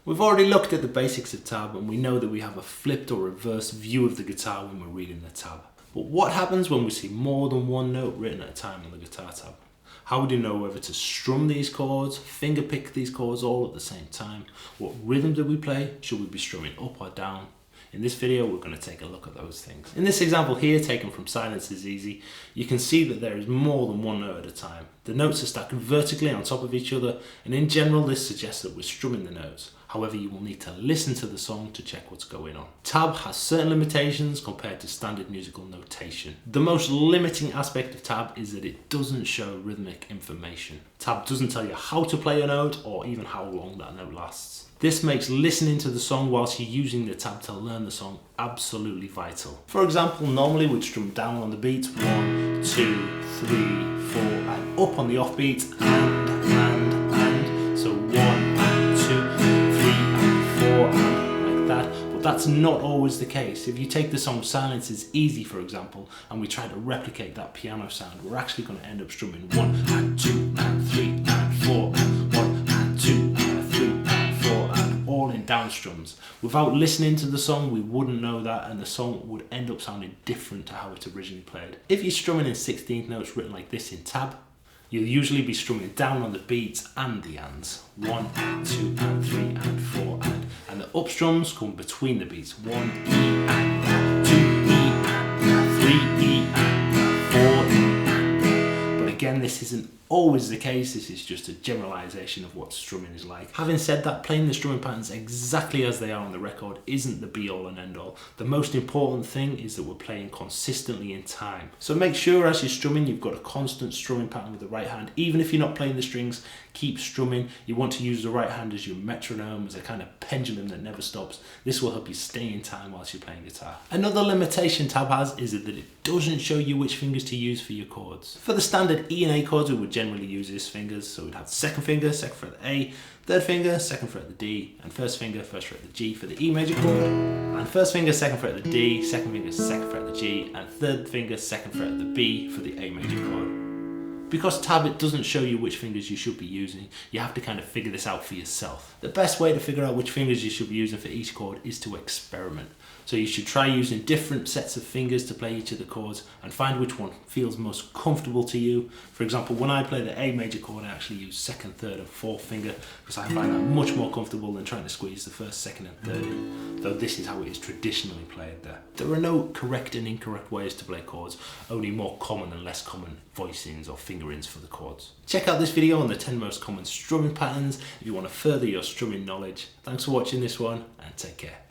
We've already looked at the basics of tab and we know that we have a flipped or reversed view of the guitar when we're reading the tab. But what happens when we see more than one note written at a time on the guitar tab? How would you know whether to strum these chords, finger pick these chords all at the same time? What rhythm do we play? Should we be strumming up or down? In this video, we're going to take a look at those things. In this example here, taken from Silence is Easy, you can see that there is more than one note at a time. The notes are stacked vertically on top of each other, and in general, this suggests that we're strumming the notes. However, you will need to listen to the song to check what's going on. Tab has certain limitations compared to standard musical notation. The most limiting aspect of tab is that it doesn't show rhythmic information. Tab doesn't tell you how to play a note or even how long that note lasts. This makes listening to the song whilst you're using the tab to learn the song absolutely vital. For example, normally we'd strum down on the beat, 1, 2, 3, 4, and up on the offbeat, and. So 1, 2, 3, and 4, and like that. But that's not always the case. If you take the song Silence is Easy, for example, and we try to replicate that piano sound, we're actually going to end up strumming 1, and 2, and 3, and 4, and 1, and 2, and 3, and 4, and all in down strums. Without listening to the song, we wouldn't know that, and the song would end up sounding different to how it originally played. If you're strumming in 16th notes written like this in tab, you'll usually be strumming down on the beats and the ands. 1, and 2, and 3, and 4, and the up strums come between the beats. 1, E, and 2, E, and 3, E, and 4, E. But again, this isn't always the case. This is just a generalization of what strumming is like. Having said that, playing the strumming patterns exactly as they are on the record isn't the be all and end all. The most important thing is that we're playing consistently in time. So make sure as you're strumming, you've got a constant strumming pattern with the right hand. Even if you're not playing the strings, keep strumming. You want to use the right hand as your metronome, as a kind of pendulum that never stops. This will help you stay in time whilst you're playing guitar. Another limitation tab has is that it doesn't show you which fingers to use for your chords. For the standard E and A chords, we would generally use these fingers. So we'd have second finger, second fret the A, third finger, second fret the D, and first finger, first fret the G for the E major chord, and first finger, second fret the D, second finger, second fret the G, and third finger, second fret the B for the A major chord. Because tab, it doesn't show you which fingers you should be using, you have to kind of figure this out for yourself. The best way to figure out which fingers you should be using for each chord is to experiment. So you should try using different sets of fingers to play each of the chords and find which one feels most comfortable to you. For example, when I play the A major chord, I actually use second, third and fourth finger because I find that much more comfortable than trying to squeeze the first, second and third in, though this is how it is traditionally played there. There are no correct and incorrect ways to play chords, only more common and less common voicings or fingerings for the chords. Check out this video on the 10 most common strumming patterns if you want to further your strumming knowledge. Thanks for watching this one and take care.